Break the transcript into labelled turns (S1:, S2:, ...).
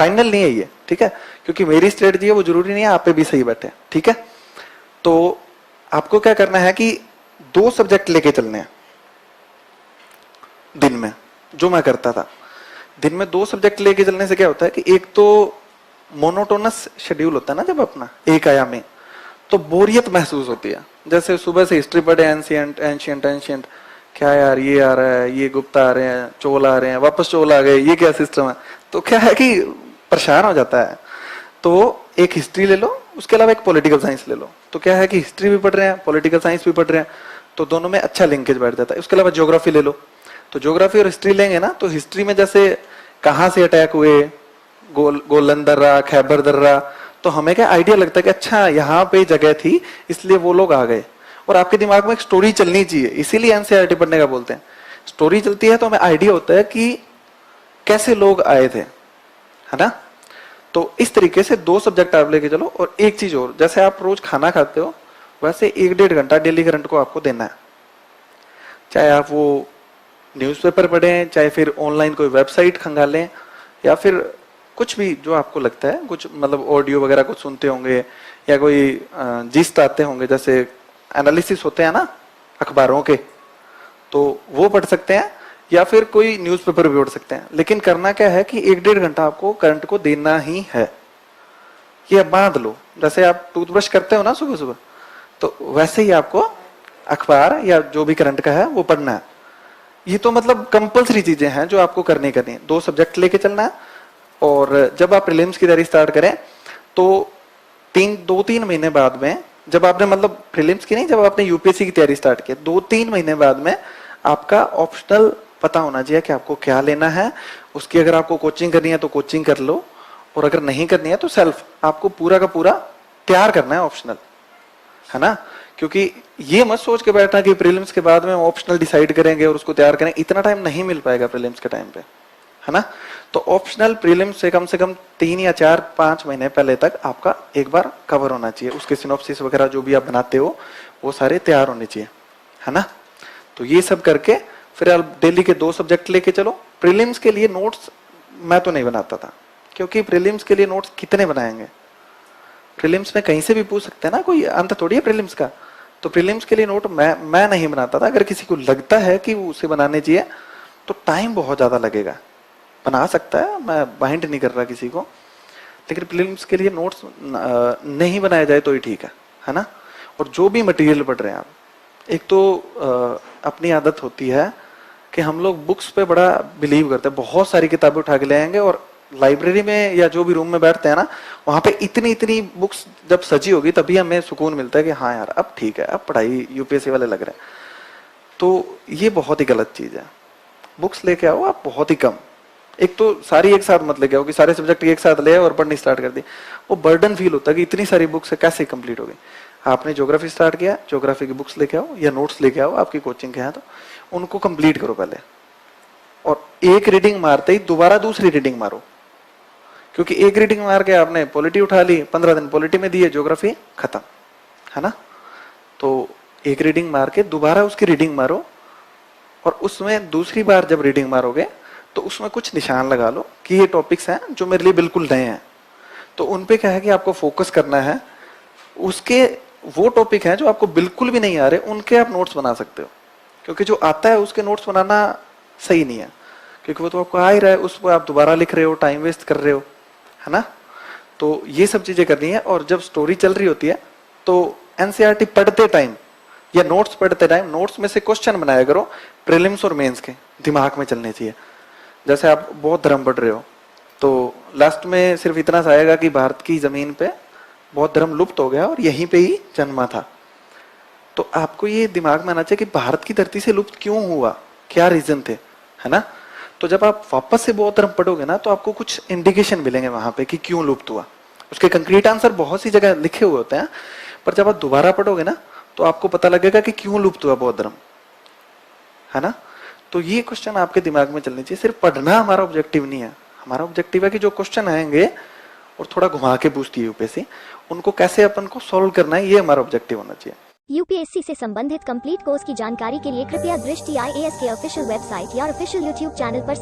S1: Final नहीं है ये, ठीक है, क्योंकि मेरी स्ट्रेटजी है वो जरूरी नहीं है आप पे भी सही बैठे, ठीक है। तो आपको क्या करना है कि 2 सब्जेक्ट लेके चलने हैं दिन में, जो मैं करता था। दिन में 2 सब्जेक्ट लेके चलने से क्या होता है कि एक तो मोनोटोनस शेड्यूल होता है ना जब अपना एक आयामी, तो बोरियत महसूस होती है। जैसे सुबह से हिस्ट्री पढ़े, एंशियंट एंशियंट एंशियंट, क्या यार ये आ रहा है, ये गुप्ता आ रहे हैं, चोल आ रहे हैं, वापस चोल आ गए, ये क्या सिस्टम है, तो क्या है कि परेशान हो जाता है। तो एक हिस्ट्री ले लो, उसके अलावा एक पॉलिटिकल साइंस ले लो, तो क्या है कि हिस्ट्री भी पढ़ रहे हैं, पॉलिटिकल साइंस भी पढ़ रहे हैं, तो दोनों में अच्छा लिंकेज बैठ जाता है। उसके अलावा ज्योग्राफी ले लो, तो ज्योग्राफी और हिस्ट्री लेंगे ना, तो हिस्ट्री में जैसे कहाँ से अटैक हुए, गोलन दर्रा, खैबर दर्रा, तो हमें क्या आइडिया लगता है कि अच्छा यहाँ पे जगह थी इसलिए वो लोग आ गए, और आपके दिमाग में एक स्टोरी चलनी चाहिए, इसीलिए एनसीईआरटी पढ़ने का बोलते हैं। स्टोरी चलती है तो हमें आइडिया होता है कि कैसे लोग आए थे, है ना। तो इस तरीके से 2 सब्जेक्ट आप लेके चलो। और एक चीज और, जैसे आप रोज खाना खाते हो वैसे 1-1.5 घंटा डेली करंट को आपको देना है। चाहे आप वो न्यूज़पेपर पढ़ें, चाहे फिर ऑनलाइन कोई वेबसाइट खंगालें, या फिर कुछ भी जो आपको लगता है, कुछ मतलब ऑडियो वगैरह कुछ सुनते होंगे, या कोई जिस्ट आते होंगे, जैसे एनालिसिस होते हैं ना अखबारों के, तो वो पढ़ सकते हैं, या फिर कोई न्यूज़पेपर भी पढ़ सकते हैं। लेकिन करना क्या है कि 1-1.5 घंटा आपको करंट को देना ही है। ये बांध लो, जैसे आप टूथब्रश करते हो ना सुबह सुबह, तो वैसे ही आपको अखबार या जो भी करंट का है वो पढ़ना है। ये तो मतलब कंपल्सरी चीजें हैं जो आपको करनी है। 2 सब्जेक्ट लेके चलना है, और जब आप प्रीलिम्स की तैयारी स्टार्ट करें तो 2-3 महीने बाद में, जब आपने मतलब प्रीलिम्स की नहीं, जब आपने यूपीएससी की तैयारी स्टार्ट की, 2-3 महीने बाद में आपका ऑप्शनल पता होना चाहिए कि आपको क्या लेना है। उसकी अगर आपको कोचिंग करनी है तो कोचिंग कर लो, और अगर नहीं करनी है तो सेल्फ आपको पूरा का पूरा तैयार करना है ऑप्शनल, है ना। क्योंकि ये मत सोच के बैठना कि प्रीलिम्स के बाद में ऑप्शनल डिसाइड करेंगे और उसको तैयार करें, इतना टाइम नहीं मिल पाएगा प्रीलिम्स के टाइम पे, है ना। तो ऑप्शनल प्रीलिम्स से कम 3 या 4-5 महीने पहले तक आपका एक बार कवर होना चाहिए। उसके सिनॉप्सिस वगैरह जो भी आप बनाते हो वो सारे तैयार होने चाहिए, है ना। तो ये सब करके फिर आप डेली के 2 सब्जेक्ट लेके चलो। प्रीलिम्स के लिए नोट्स मैं तो नहीं बनाता था, क्योंकि प्रीलिम्स के लिए नोट्स कितने बनाएंगे, प्रीलिम्स में कहीं से भी पूछ सकते हैं ना, कोई अंत थोड़ी है प्रीलिम्स का। तो प्रीलिम्स के लिए नोट मैं नहीं बनाता था। अगर किसी को लगता है कि उसे बनाने चाहिए तो टाइम बहुत ज्यादा लगेगा, बना सकता है, मैं बाइंड नहीं कर रहा किसी को, लेकिन प्रीलिम्स के लिए नोट्स नहीं बनाया जाए तो ही ठीक है ना। और जो भी मटेरियल पढ़ रहे हैं आप, एक तो अपनी आदत होती है कि हम लोग बुक्स पे बड़ा बिलीव करते हैं, बहुत सारी किताबें उठा के ले आएंगे, और लाइब्रेरी में या जो भी रूम में बैठते हैं ना, वहां पे इतनी इतनी बुक्स जब सजी होगी तभी हमें सुकून मिलता है कि हाँ यार अब ठीक है, अब पढ़ाई यूपीएससी वाले लग रहे हैं। तो ये बहुत ही गलत चीज है। बुक्स लेके आओ आप बहुत ही कम, एक तो सारी एक साथ मत लेके आओ कि सारे सब्जेक्ट एक साथ ले और पढ़नी स्टार्ट कर दी, वो बर्डन फील होता है कि इतनी सारी बुक्स है कैसे कंप्लीट होगी। आपने ज्योग्राफी स्टार्ट किया, ज्योग्राफी की बुक्स लेके आओ या नोट्स लेके आओ, आपकी कोचिंग के हैं तो उनको कंप्लीट करो पहले, और एक रीडिंग मारते ही दोबारा दूसरी रीडिंग मारो। क्योंकि एक रीडिंग मार के आपने पॉलिटी उठा ली, 15 दिन पॉलिटी में दिए, ज्योग्राफी खत्म, है ना। तो एक रीडिंग मार के दोबारा उसकी रीडिंग मारो, और उसमें दूसरी बार जब रीडिंग मारोगे तो उसमें कुछ निशान लगा लो कि ये टॉपिक्स हैं जो मेरे लिए बिल्कुल नए हैं। तो उन पे क्या है कि आपको फोकस करना है। उसके वो टॉपिक हैं जो आपको बिल्कुल भी नहीं आ रहे, उनके आप नोट्स बना सकते हो, क्योंकि जो आता है उसके नोट्स बनाना सही नहीं है, क्योंकि वो तो आपको आ ही रहा है, उस पर आप दोबारा लिख रहे हो, टाइम वेस्ट कर रहे हो, है ना। तो ये सब चीजें करनी है। और जब स्टोरी चल रही होती है तो एनसीईआरटी पढ़ते टाइम या नोट्स पढ़ते टाइम नोट्स में से क्वेश्चन बनाया करो, प्रीलिम्स और मेंस के दिमाग में चलने चाहिए। जैसे आप बौद्ध धर्म पढ़ रहे हो तो लास्ट में सिर्फ इतना सा आएगा कि भारत की जमीन पे बौद्ध धर्म लुप्त हो गया और यहीं पे ही जन्मा था। तो आपको ये दिमाग में आना चाहिए कि भारत की धरती से लुप्त क्यों हुआ, क्या रीजन थे, है ना। तो जब आप वापस से बौद्ध धर्म पढ़ोगे ना तो आपको कुछ इंडिकेशन मिलेंगे वहां पे कि क्यों लुप्त हुआ। उसके कंक्रीट आंसर बहुत सी जगह लिखे हुए होते हैं, पर जब आप दोबारा पढ़ोगे ना तो आपको पता लगेगा कि क्यों लुप्त हुआ बौद्ध धर्म, है ना। तो ये क्वेश्चन आपके दिमाग में चलने चाहिए। सिर्फ पढ़ना हमारा ऑब्जेक्टिव नहीं है, हमारा ऑब्जेक्टिव है कि जो क्वेश्चन आएंगे और थोड़ा घुमा के पूछती है यूपीएससी, उनको कैसे अपन को सॉल्व करना है, ये हमारा ऑब्जेक्टिव होना चाहिए।
S2: यूपीएससी से संबंधित कंप्लीट कोर्स की जानकारी के लिए कृपया दृष्टि IAS के ऑफिशियल वेबसाइट या ऑफिशियल यूट्यूब चैनल पर